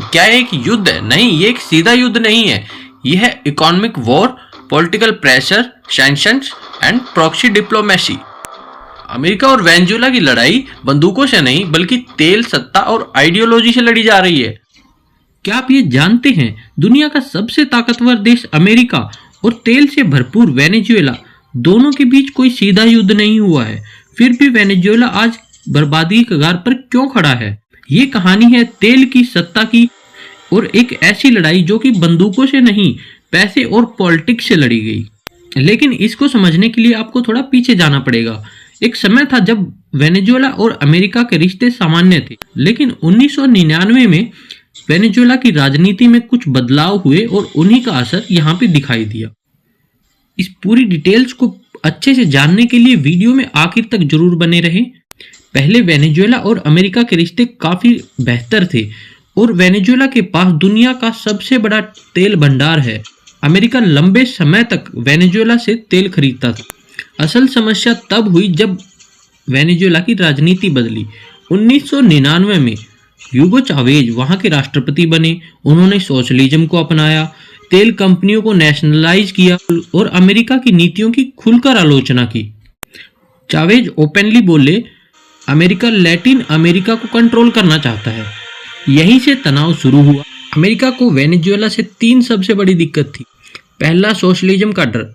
क्या एक युद्ध है? नहीं, ये एक सीधा युद्ध नहीं है। यह है economic war, political pressure, sanctions and proxy diplomacy. America और वेनेजुएला की लड़ाई बंदूकों से नहीं बल्कि तेल, सत्ता और आइडियोलॉजी से लड़ी जा रही है। क्या आप ये जानते हैं, दुनिया का सबसे ताकतवर देश अमेरिका और तेल से भरपूर वेनेजुएला, दोनों के बीच कोई सीधा युद्ध नहीं हुआ है। फिर भी वेनेजुएला आज बर्बादी के कगार पर क्यों खड़ा है? ये कहानी है तेल की, सत्ता की और एक ऐसी लड़ाई जो कि बंदूकों से नहीं, पैसे और पॉलिटिक्स से लड़ी गई। लेकिन इसको समझने के लिए आपको थोड़ा पीछे जाना पड़ेगा। एक समय था जब वेनेजुएला और अमेरिका के रिश्ते सामान्य थे, लेकिन 1999 में वेनेजुएला की राजनीति में कुछ बदलाव हुए और उन्हीं का असर यहाँ पे दिखाई दिया। इस पूरी डिटेल्स को अच्छे से जानने के लिए वीडियो में आखिर तक जरूर बने रहें। पहले वेनेजुएला और अमेरिका के रिश्ते काफी बेहतर थे और वेनेजुएला के पास दुनिया का सबसे बड़ा तेल भंडार है। अमेरिका लंबे समय तक वेनेजुएला से तेल खरीदता था। असल समस्या तब हुई जब वेनेजुएला की राजनीति बदली। 1999 में ह्यूगो चावेज वहां के राष्ट्रपति बने। उन्होंने सोशलिज्म को अपनाया, तेल कंपनियों को नेशनलाइज किया और अमेरिका की नीतियों की खुलकर आलोचना की। चावेज ओपनली बोले, अमेरिका लैटिन अमेरिका को कंट्रोल करना चाहता है। यहीं से तनाव शुरू हुआ। अमेरिका को वेनेजुएला से 3 सबसे बड़ी दिक्कत थी। पहला, सोशलिज्म का डर।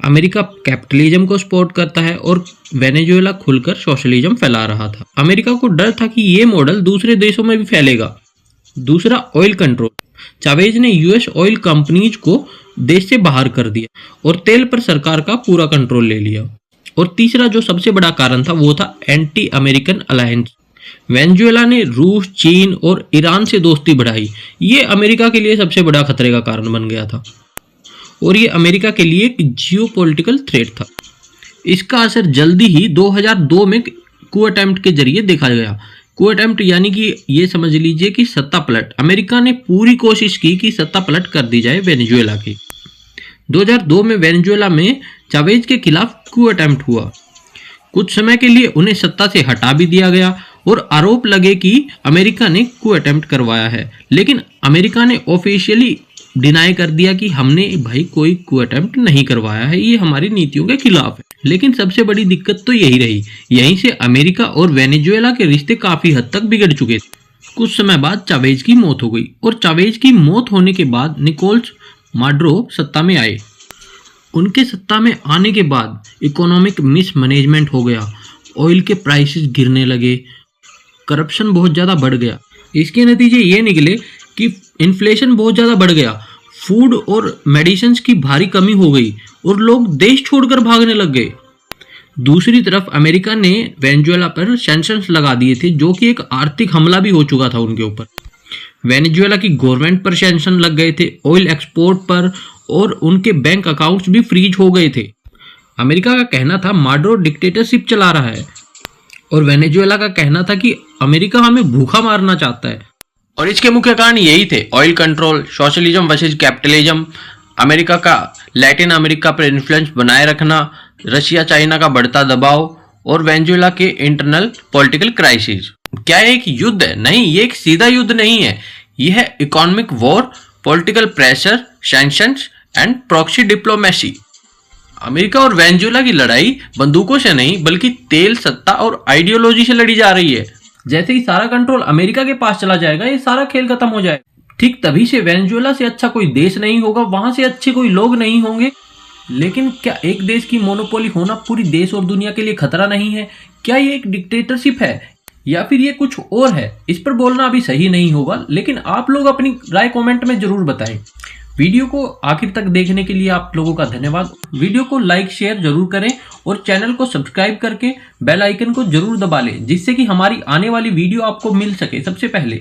अमेरिका कैपिटलिज्म को सपोर्ट करता है और वेनेजुएला खुलकर सोशलिज्म फैला रहा था। अमेरिका को डर था कि ये मॉडल दूसरे देशों में भी फैलेगा। दूसरा, ऑयल कंट्रोल। चावेज ने यूएस ऑयल कंपनीज को देश से बाहर कर दिया और तेल पर सरकार का पूरा कंट्रोल ले लिया। और तीसरा जो सबसे बड़ा कारण था वो था एंटी अमेरिकन अलायंस। वेनेजुएला ने रूस, चीन और ईरान से दोस्ती बढ़ाई। ये अमेरिका के लिए सबसे बड़ा खतरे का कारण बन गया था और ये अमेरिका के लिए एक जियोपॉलिटिकल थ्रेट था। इसका असर जल्दी ही 2002 में कू अटेम्प्ट के जरिए देखा गया। कू अटेम्प्ट यानी कि ये समझ लीजिए कि सत्ता पलट। अमेरिका ने पूरी कोशिश की कि सत्ता पलट कर दी जाए वेनेजुएला की। 2002 में वेनेजुएला में चावेज के खिलाफ कू अटेम्प्ट हुआ। कुछ समय के लिए उन्हें सत्ता से हटा भी दिया गया और आरोप लगे कि अमेरिका ने कू अटेम्प्ट करवाया है। लेकिन अमेरिका ने ऑफिशियली डिनाई कर दिया कि हमने भाई कोई कू अटेम्प्ट नहीं करवाया है, ये हमारी नीतियों के खिलाफ है। लेकिन सबसे बड़ी दिक्कत तो यही रही। यहीं से अमेरिका और वेनेजुएला के रिश्ते काफी हद तक बिगड़ चुके थे। कुछ समय बाद चावेज की मौत हो गई और चावेज की मौत होने के बाद निकोलस माडुरो सत्ता में आए। उनके सत्ता में आने के बाद इकोनॉमिक मिसमैनेजमेंट हो गया, ऑयल के प्राइसेस गिरने लगे, करप्शन बहुत ज़्यादा बढ़ गया। इसके नतीजे ये निकले कि इन्फ्लेशन बहुत ज़्यादा बढ़ गया, फूड और मेडिसिन की भारी कमी हो गई और लोग देश छोड़कर भागने लग गए। दूसरी तरफ अमेरिका ने वेनेजुएला पर सैंक्शंस लगा दिए थे, जो कि एक आर्थिक हमला भी हो चुका था उनके ऊपर। वेनेजुएला की गवर्नमेंट पर सैंक्शन लग गए थे, ऑयल एक्सपोर्ट पर, और उनके बैंक अकाउंट्स भी फ्रीज हो गए थे। अमेरिका का कहना था माडुरो डिक्टेटरशिप चला रहा है और वेनेजुएला का कहना था कि अमेरिका हमें भूखा मारना चाहता है। और इसके मुख्य कारण यही थे, oil control, socialism versus capitalism, America का लैटिन अमेरिका पर इन्फ्लुएंस बनाए रखना, रशिया चाइना का बढ़ता दबाव और वेनेजुएला के इंटरनल पॉलिटिकल क्राइसिस। क्या एक युद्ध है? नहीं, ये एक सीधा युद्ध नहीं है। यह है economic war, political pressure, sanctions and proxy diplomacy. America और वेनेजुएला की लड़ाई बंदूकों से नहीं बल्कि तेल, सत्ता और आइडियोलॉजी से लड़ी जा रही है। जैसे ही सारा कंट्रोल अमेरिका के पास चला जाएगा, ये सारा खेल खत्म हो जाएगा। ठीक तभी से वेनेजुएला से अच्छा कोई देश नहीं होगा, वहां से अच्छे कोई लोग नहीं होंगे। लेकिन क्या एक देश की मोनोपोली होना पूरी देश और दुनिया के लिए खतरा नहीं है? क्या ये एक डिक्टेटरशिप है या फिर ये कुछ और है? इस पर बोलना अभी सही नहीं होगा, लेकिन आप लोग अपनी राय कमेंट में जरूर बताएं। वीडियो को आखिर तक देखने के लिए आप लोगों का धन्यवाद। वीडियो को लाइक शेयर जरूर करें और चैनल को सब्सक्राइब करके बेल आइकन को जरूर दबा लें, जिससे कि हमारी आने वाली वीडियो आपको मिल सके सबसे पहले।